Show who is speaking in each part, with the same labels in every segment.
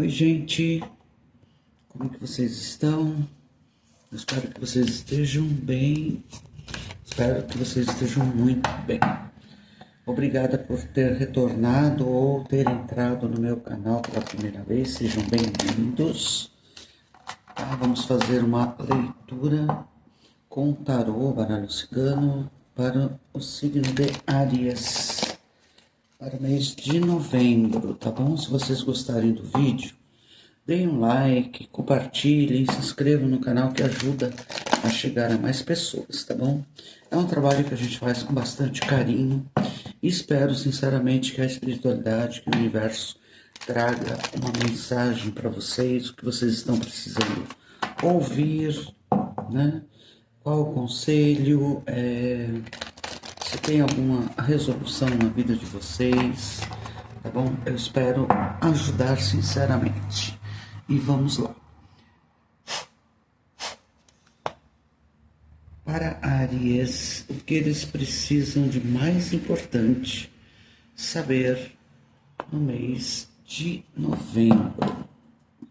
Speaker 1: Oi, gente, como que vocês estão? Eu espero que vocês estejam bem, espero que vocês estejam muito bem. Obrigada por ter retornado ou ter entrado no meu canal pela primeira vez, sejam bem-vindos. Vamos fazer uma leitura com tarô, baralho cigano, para o signo de Áries, para o mês de novembro, tá bom? Se vocês gostarem do vídeo, deem um like, compartilhem, se inscrevam no canal que ajuda a chegar a mais pessoas, tá bom? É um trabalho que a gente faz com bastante carinho e espero sinceramente que a espiritualidade, que o universo traga uma mensagem para vocês, o que vocês estão precisando ouvir, né? Qual o conselho, se tem alguma resolução na vida de vocês, tá bom? Eu espero ajudar sinceramente. E vamos lá. Para Áries, o que eles precisam de mais importante saber no mês de novembro.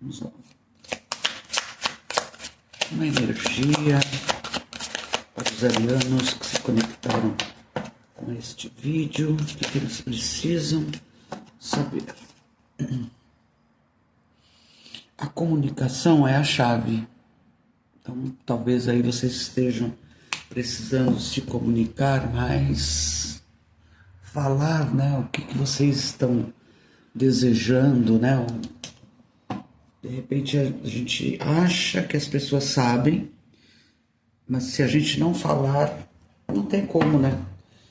Speaker 1: Vamos lá. Uma energia para os arianos que se conectaram com este vídeo, o que eles precisam saber. A comunicação é a chave. Então, talvez aí vocês estejam precisando se comunicar mais, falar, né, o que vocês estão desejando, né? De repente a gente acha que as pessoas sabem, mas se a gente não falar, não tem como, né?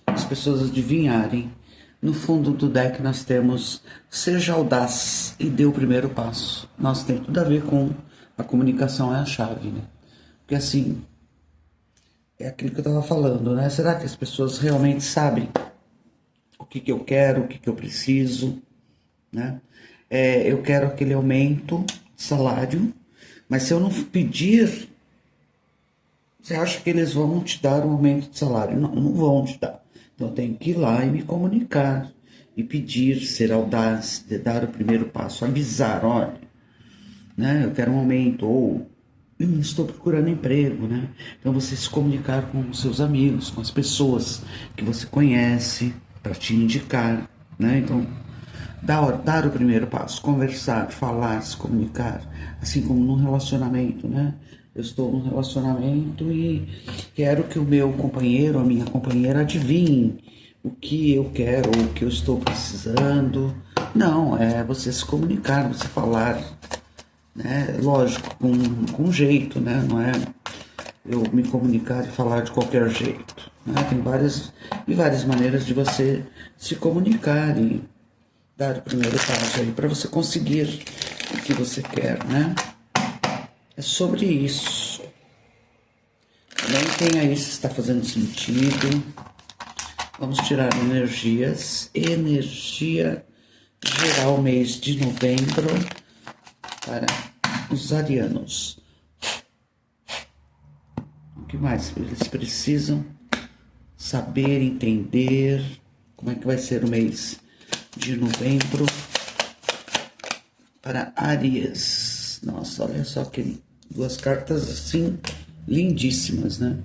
Speaker 1: As pessoas adivinharem. No fundo do deck nós temos seja audaz e dê o primeiro passo. Nós tem tudo a ver com a comunicação é a chave, né? Porque assim, é aquilo que eu estava falando, né? Será que as pessoas realmente sabem o que eu quero, o que eu preciso, né? Eu quero aquele aumento de salário, mas se eu não pedir, você acha que eles vão te dar um aumento de salário? Não, não vão te dar. Então eu tenho que ir lá e me comunicar, e pedir, ser audaz, de dar o primeiro passo, avisar, olha, né, eu quero um aumento, ou estou procurando emprego, né? Então você se comunicar com os seus amigos, com as pessoas que você conhece, para te indicar, né? Então, dar o primeiro passo, conversar, falar, se comunicar, assim como num relacionamento, né? Eu estou num relacionamento e quero que o meu companheiro, a minha companheira adivinhe o que eu quero, o que eu estou precisando. Não, é você se comunicar, você falar, né? Lógico, com jeito, né? Não é eu me comunicar e falar de qualquer jeito, né? Tem várias maneiras de você se comunicar e dar o primeiro passo aí para você conseguir o que você quer, né? É sobre isso. Também tem aí se está fazendo sentido. Vamos tirar energias. Energia geral mês de novembro para os arianos. O que mais eles precisam saber, entender como é que vai ser o mês de novembro para Áries. Nossa, olha só que duas cartas assim lindíssimas, né?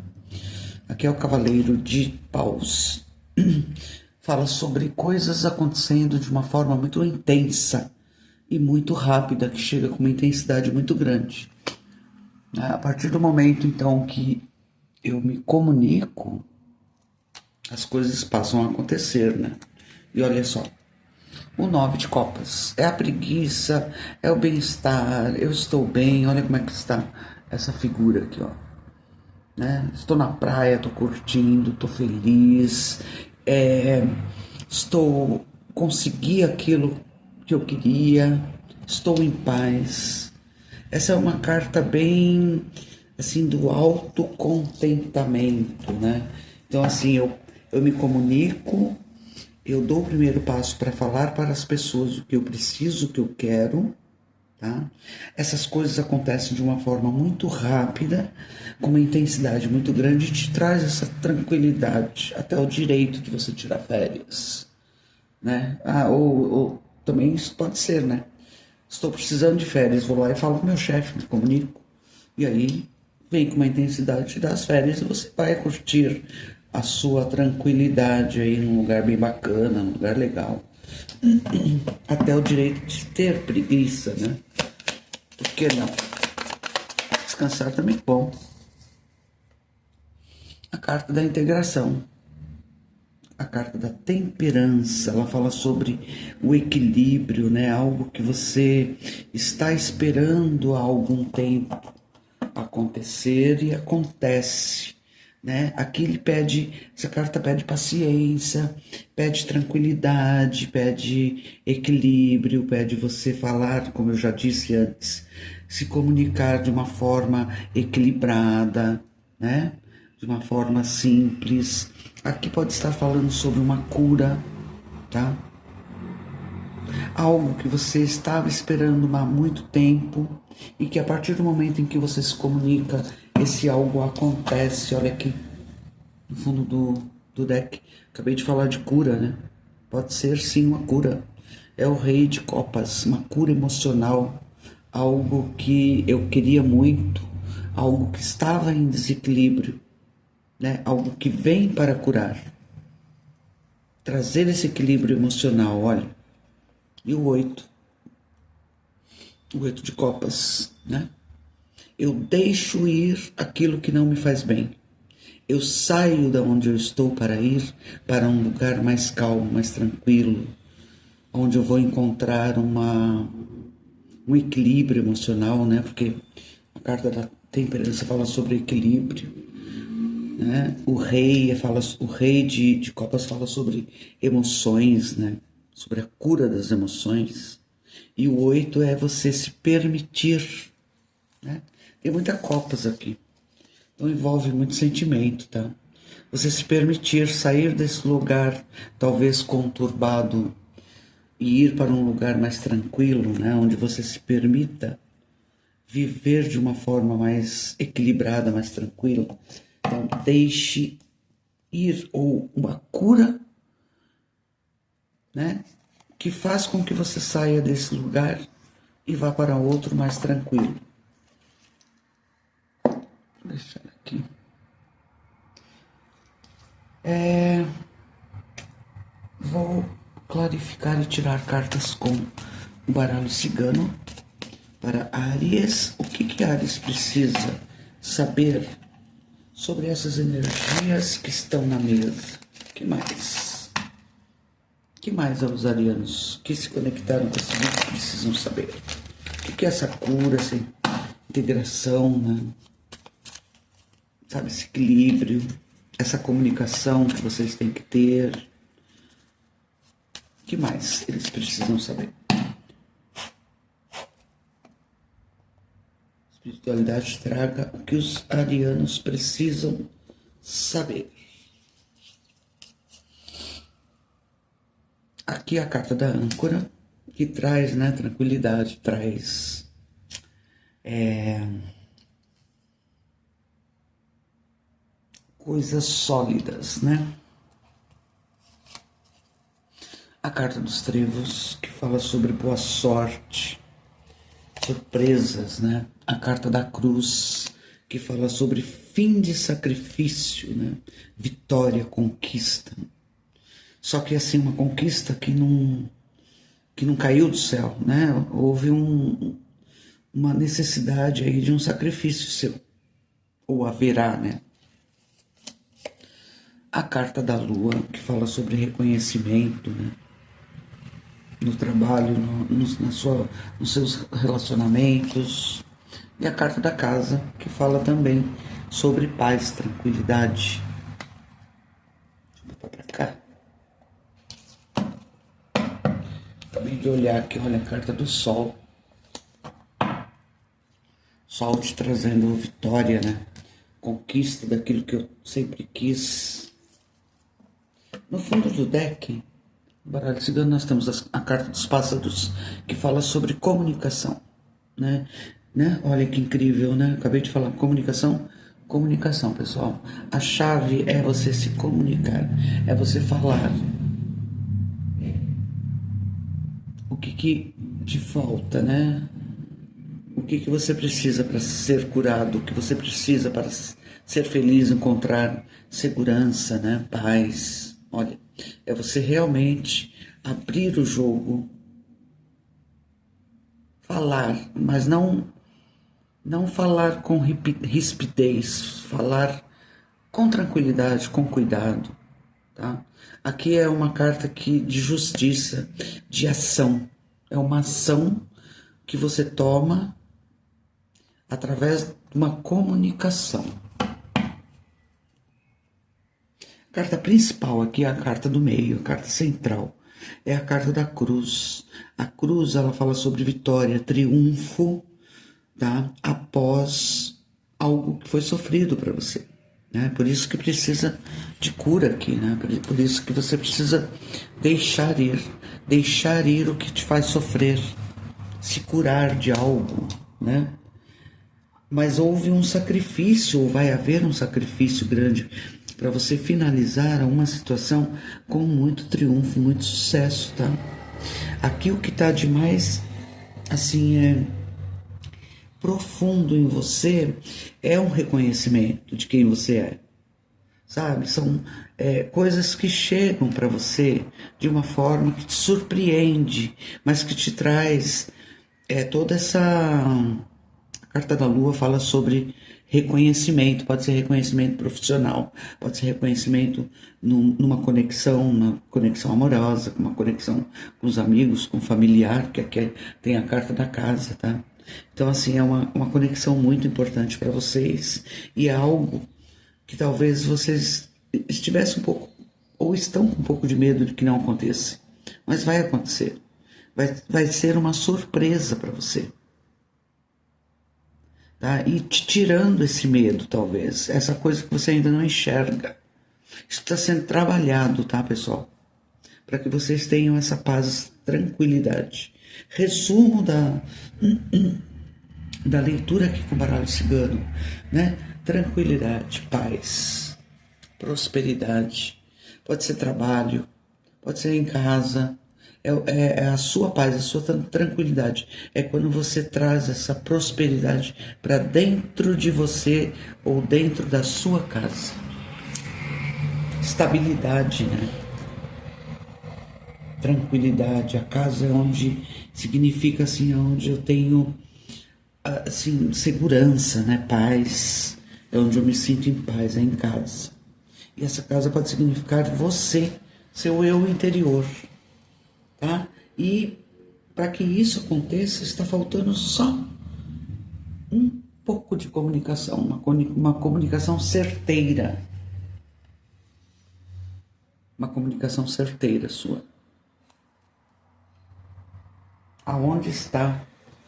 Speaker 1: Aqui é o Cavaleiro de Paus. Fala sobre coisas acontecendo de uma forma muito intensa e muito rápida, que chega com uma intensidade muito grande. A partir do momento, então, que eu me comunico, as coisas passam a acontecer, né? E olha só, o 9 de copas é a preguiça, é o bem-estar, eu estou bem, olha como é que está essa figura aqui, ó. Né? Estou na praia, estou curtindo, estou feliz, consegui aquilo que eu queria, estou em paz. Essa é uma carta bem, assim, do autocontentamento, né? Então, assim, eu me comunico, eu dou o primeiro passo para falar para as pessoas o que eu preciso, o que eu quero, tá? Essas coisas acontecem de uma forma muito rápida, com uma intensidade muito grande, e te traz essa tranquilidade, até o direito de você tirar férias, né? Ou também isso pode ser, né? Estou precisando de férias, vou lá e falo com meu chefe, me comunico. E aí vem com uma intensidade das férias e você vai curtir a sua tranquilidade aí num lugar bem bacana, num lugar legal. Até o direito de ter preguiça, né? Por que não? Descansar também é bom. A carta da integração. A carta da temperança, ela fala sobre o equilíbrio, né? Algo que você está esperando há algum tempo acontecer e acontece, né? Aqui ele pede, essa carta pede paciência, pede tranquilidade, pede equilíbrio, pede você falar, como eu já disse antes, se comunicar de uma forma equilibrada, né? De uma forma simples. Aqui pode estar falando sobre uma cura, tá? Algo que você estava esperando há muito tempo e que a partir do momento em que você se comunica, esse algo acontece. Olha aqui, no fundo do deck, acabei de falar de cura, né? Pode ser sim uma cura. É o Rei de Copas, uma cura emocional, algo que eu queria muito, algo que estava em desequilíbrio, né? Algo que vem para curar, trazer esse equilíbrio emocional. Olha, e o 8 de copas, né? Eu deixo ir aquilo que não me faz bem. Eu saio da onde eu estou para ir para um lugar mais calmo, mais tranquilo, onde eu vou encontrar um equilíbrio emocional, né? Porque a carta da temperança fala sobre equilíbrio, né? O rei de copas fala sobre emoções, né? Sobre a cura das emoções. E o 8 é você se permitir, né? Tem muitas copas aqui, então envolve muito sentimento, tá? Você se permitir sair desse lugar talvez conturbado e ir para um lugar mais tranquilo, né? Onde você se permita viver de uma forma mais equilibrada, mais tranquila. Então deixe ir, ou uma cura, né? Que faz com que você saia desse lugar e vá para outro mais tranquilo. Vou deixar aqui. Vou clarificar e tirar cartas com o baralho cigano para Áries. O que Áries precisa saber sobre essas energias que estão na mesa? O que mais? O que mais os arianos que se conectaram com esse vídeo precisam saber? O que é essa cura, essa integração, né? Sabe, esse equilíbrio, essa comunicação que vocês têm que ter? O que mais eles precisam saber? Espiritualidade traga o que os arianos precisam saber. Aqui é a carta da âncora, que traz, né, tranquilidade, traz coisas sólidas, né? A carta dos trevos, que fala sobre boa sorte, surpresas, né? A carta da cruz, que fala sobre fim de sacrifício, né? Vitória, conquista. Só que assim, uma conquista que não caiu do céu, né? Houve uma necessidade aí de um sacrifício seu, ou haverá, né? A carta da lua, que fala sobre reconhecimento, né? No trabalho, nos seus relacionamentos. E a carta da casa, que fala também sobre paz, tranquilidade. Deixa eu botar pra cá. Acabei de olhar aqui, olha a carta do sol. Sol te trazendo vitória, né? Conquista daquilo que eu sempre quis. No fundo do deck, no baralho cigano, nós temos a carta dos pássaros, que fala sobre comunicação, né? Olha que incrível, né? Acabei de falar comunicação. Comunicação, pessoal. A chave é você se comunicar, é você falar o que te falta, né? O que que você precisa para ser curado? O que você precisa para ser feliz, encontrar segurança, né? Paz. Olha, é você realmente abrir o jogo, falar, mas não falar com rispidez, falar com tranquilidade, com cuidado, tá? Aqui é uma carta de justiça, de ação. É uma ação que você toma através de uma comunicação. A carta principal aqui é a carta do meio, a carta central. É a carta da cruz. A cruz, ela fala sobre vitória, triunfo, tá? Após algo que foi sofrido para você, né? Por isso que precisa de cura aqui, né? Por isso que você precisa deixar ir o que te faz sofrer, se curar de algo, né? Mas houve um sacrifício, ou vai haver um sacrifício grande para você finalizar uma situação com muito triunfo, muito sucesso, tá? Aqui o que está de mais, assim, profundo em você é um reconhecimento de quem você é, sabe? São coisas que chegam para você de uma forma que te surpreende, mas que te traz toda essa... A carta da lua fala sobre reconhecimento, pode ser reconhecimento profissional, pode ser reconhecimento numa conexão, uma conexão amorosa, uma conexão com os amigos, com o familiar, que aqui tem a carta da casa, tá? Então, assim, é uma conexão muito importante para vocês e é algo que talvez vocês estivessem um pouco, ou estão com um pouco de medo de que não aconteça, mas vai acontecer, vai ser uma surpresa para você. Tá? E te tirando esse medo, talvez, essa coisa que você ainda não enxerga. Isso está sendo trabalhado, tá, pessoal? Para que vocês tenham essa paz, tranquilidade. Resumo da leitura aqui com o baralho cigano, né? Tranquilidade, paz, prosperidade. Pode ser trabalho, pode ser em casa. É a sua paz, a sua tranquilidade. É quando você traz essa prosperidade para dentro de você ou dentro da sua casa. Estabilidade, né? Tranquilidade. A casa é onde significa assim, onde eu tenho assim segurança, né? Paz. É onde eu me sinto em paz, é em casa. E essa casa pode significar você, seu eu interior. Tá? E para que isso aconteça, está faltando só um pouco de comunicação, uma comunicação certeira. Uma comunicação certeira sua. Aonde está,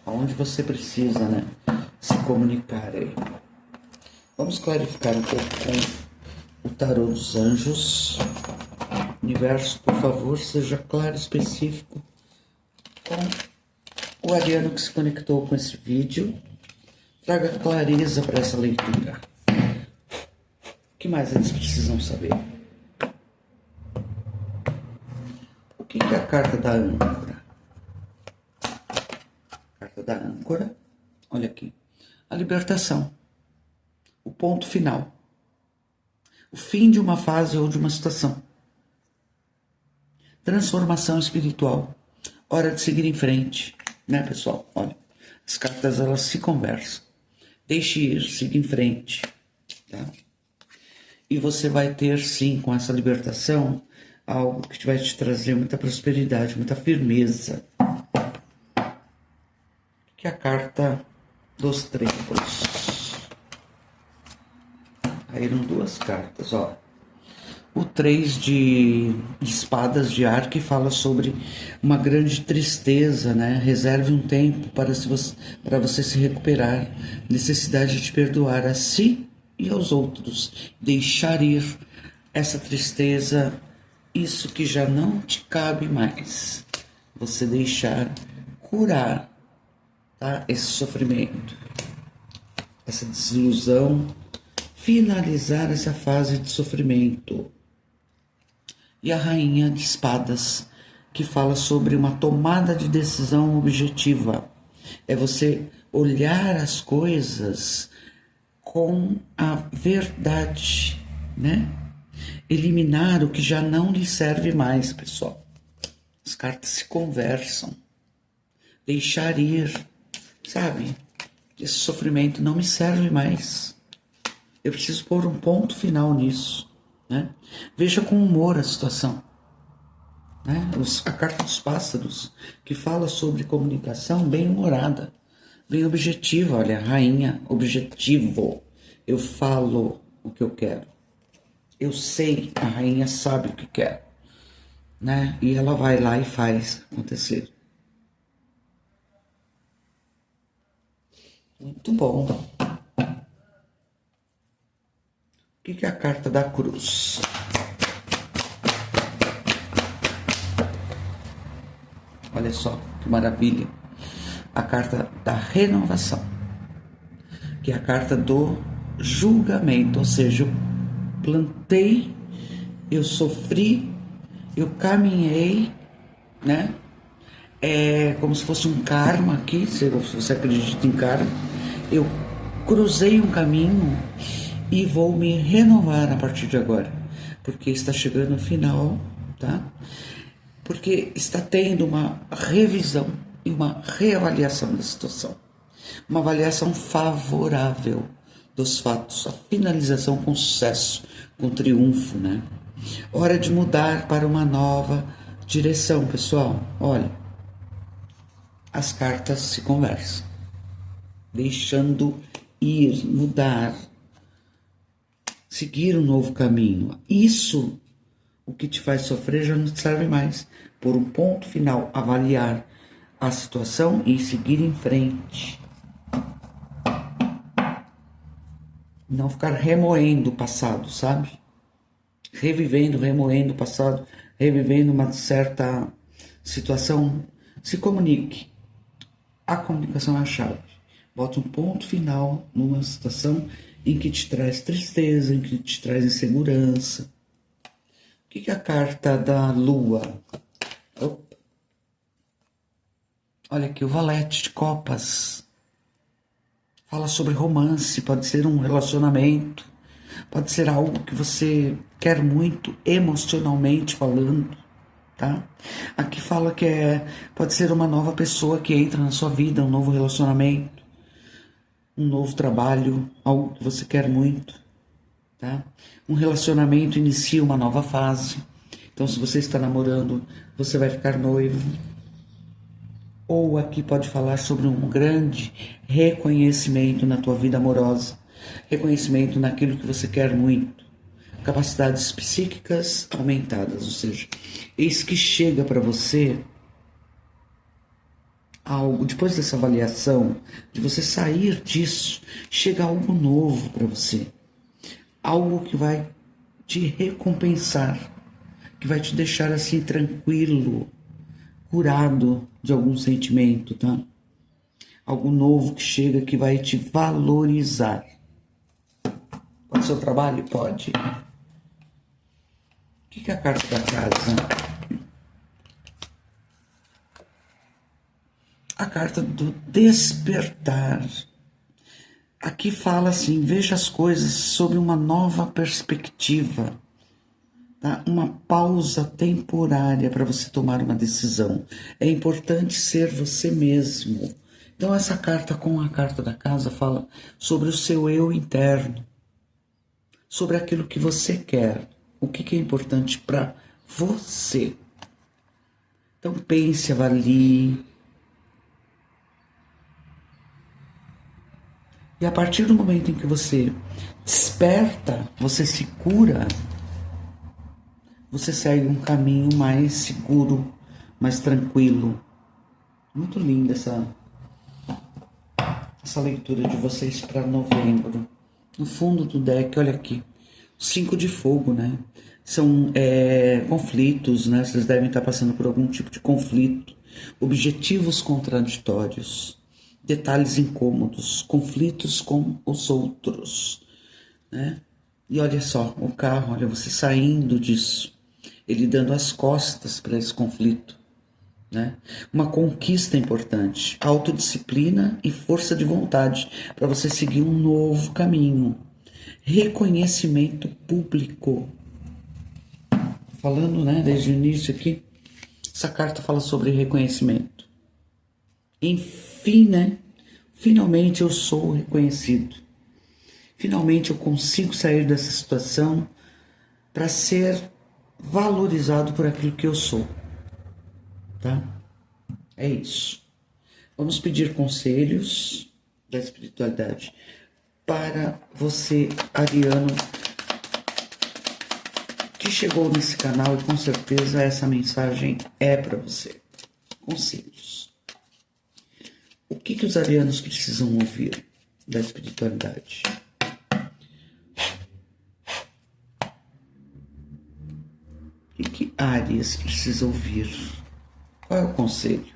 Speaker 1: aonde você precisa, né, se comunicar aí. Vamos clarificar um pouco com o tarô dos anjos. Universo, por favor, seja claro e específico com o ariano que se conectou com esse vídeo. Traga clareza para essa leitura. O que mais eles precisam saber? O que é a carta da âncora? Carta da âncora, olha aqui. A libertação. O ponto final. O fim de uma fase ou de uma situação. Transformação espiritual. Hora de seguir em frente, né, pessoal? Olha, as cartas, elas se conversam. Deixe ir, siga em frente, tá? E você vai ter, sim, com essa libertação, algo que vai te trazer muita prosperidade, muita firmeza. Que é a carta dos trêmulos. Caíram duas cartas, ó. O 3 de espadas de ar, que fala sobre uma grande tristeza, né? Reserve um tempo para você se recuperar. Necessidade de perdoar a si e aos outros. Deixar ir essa tristeza, isso que já não te cabe mais. Você deixar curar, tá? Esse sofrimento, essa desilusão. Finalizar essa fase de sofrimento. E a rainha de espadas que fala sobre uma tomada de decisão objetiva. É você olhar as coisas com a verdade, né? Eliminar o que já não lhe serve mais, pessoal. As cartas se conversam. Deixar ir, sabe? Esse sofrimento não me serve mais. Eu preciso pôr um ponto final nisso, né? Veja com humor a situação, né? A carta dos pássaros, que fala sobre comunicação bem humorada, bem objetiva. Olha, rainha, objetivo. Eu falo o que eu quero. Eu sei, a rainha sabe o que quer, né? E ela vai lá e faz acontecer. Muito bom. O que é a carta da cruz? Olha só que maravilha. A carta da renovação, que é a carta do julgamento, ou seja, eu plantei, eu sofri, eu caminhei, né? É como se fosse um karma aqui, se você acredita em karma. Eu cruzei um caminho e vou me renovar a partir de agora, porque está chegando o final, tá? Porque está tendo uma revisão e uma reavaliação da situação. Uma avaliação favorável dos fatos, a finalização com sucesso, com triunfo, né? Hora de mudar para uma nova direção, pessoal. Olha, as cartas se conversam, deixando ir, mudar, seguir um novo caminho. Isso, o que te faz sofrer, já não serve mais. Por um ponto final, avaliar a situação e seguir em frente. Não ficar remoendo o passado, sabe? Remoendo o passado, revivendo uma certa situação. Se comunique. A comunicação é a chave. Bota um ponto final numa situação em que te traz tristeza, em que te traz insegurança. O que é a carta da lua? Opa. Olha aqui, o valete de copas. Fala sobre romance, pode ser um relacionamento, pode ser algo que você quer muito, emocionalmente falando, tá? Aqui fala que pode ser uma nova pessoa que entra na sua vida, um novo relacionamento, um novo trabalho, algo que você quer muito, tá? Um relacionamento inicia uma nova fase. Então, se você está namorando, você vai ficar noivo. Ou aqui pode falar sobre um grande reconhecimento na tua vida amorosa, reconhecimento naquilo que você quer muito, capacidades psíquicas aumentadas, ou seja, eis que chega para você algo, depois dessa avaliação, de você sair disso, chega algo novo para você, algo que vai te recompensar, que vai te deixar assim tranquilo, curado de algum sentimento, tá? Algo novo que chega que vai te valorizar. Pode ser o trabalho? Pode. O que é a carta da casa? A carta do despertar. Aqui fala assim, veja as coisas sob uma nova perspectiva. Tá? Uma pausa temporária para você tomar uma decisão. É importante ser você mesmo. Então essa carta com a carta da casa fala sobre o seu eu interno, sobre aquilo que você quer, o que é importante para você. Então pense, avalie. E a partir do momento em que você desperta, você se cura, você segue um caminho mais seguro, mais tranquilo. Muito linda essa leitura de vocês para novembro. No fundo do deck, olha aqui, 5 de fogo, né? São conflitos, né? Vocês devem estar passando por algum tipo de conflito, objetivos contraditórios, detalhes incômodos, conflitos com os outros, né? E olha só, o carro, olha você saindo disso, ele dando as costas para esse conflito, né? Uma conquista importante, autodisciplina e força de vontade para você seguir um novo caminho. Reconhecimento público. Falando, né, desde o início aqui, essa carta fala sobre reconhecimento. Enfim, né? Finalmente eu sou reconhecido. Finalmente eu consigo sair dessa situação para ser valorizado por aquilo que eu sou. Tá? É isso. Vamos pedir conselhos da espiritualidade para você, ariano, que chegou nesse canal, e com certeza essa mensagem é para você. Conselhos. O que os arianos precisam ouvir da espiritualidade? O que Áries precisa ouvir? Qual é o conselho?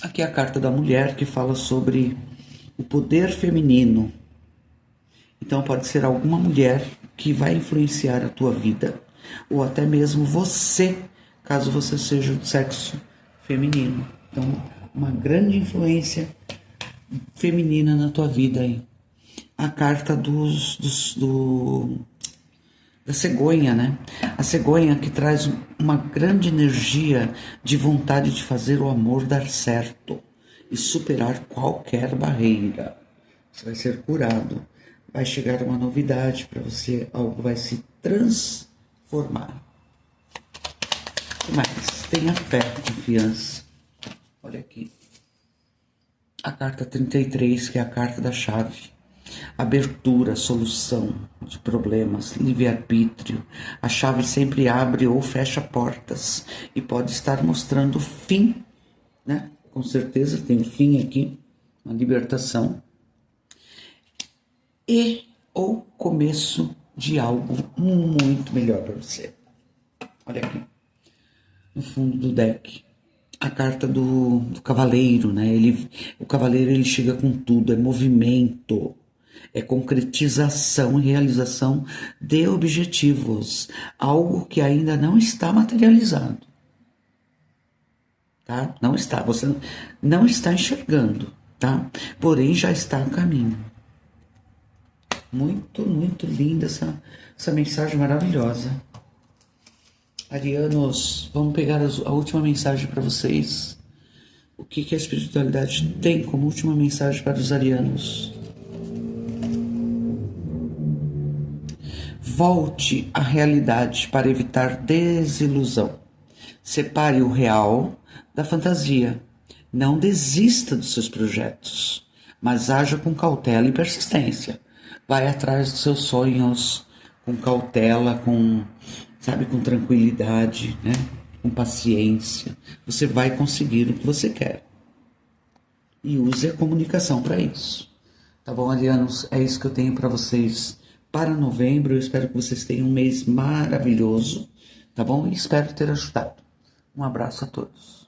Speaker 1: Aqui é a carta da mulher que fala sobre o poder feminino. Então pode ser alguma mulher que vai influenciar a tua vida, ou até mesmo você, caso você seja do sexo feminino. Então, uma grande influência feminina na tua vida aí. A carta da cegonha, né? A cegonha que traz uma grande energia de vontade de fazer o amor dar certo e superar qualquer barreira. Você vai ser curado, vai chegar uma novidade para você, algo vai se transformar. O que mais? Tenha fé, confiança. Olha aqui. A carta 33, que é a carta da chave. Abertura, solução de problemas, livre-arbítrio. A chave sempre abre ou fecha portas e pode estar mostrando fim, né? Com certeza tem um fim aqui, uma libertação. E ou começo de algo muito melhor para você. Olha aqui, no fundo do deck. A carta do cavaleiro, né? O cavaleiro ele chega com tudo, é movimento, é concretização e realização de objetivos, algo que ainda não está materializado, tá? Não está, você não está enxergando, tá? Porém já está a caminho. Muito, muito linda essa mensagem maravilhosa. Arianos, vamos pegar a última mensagem para vocês. O que a espiritualidade tem como última mensagem para os arianos? Volte à realidade para evitar desilusão. Separe o real da fantasia. Não desista dos seus projetos, mas haja com cautela e persistência. Vai atrás dos seus sonhos com cautela, com tranquilidade, né? Com paciência. Você vai conseguir o que você quer. E use a comunicação para isso. Tá bom, arianos? É isso que eu tenho para vocês para novembro. Eu espero que vocês tenham um mês maravilhoso, tá bom? E espero ter ajudado. Um abraço a todos.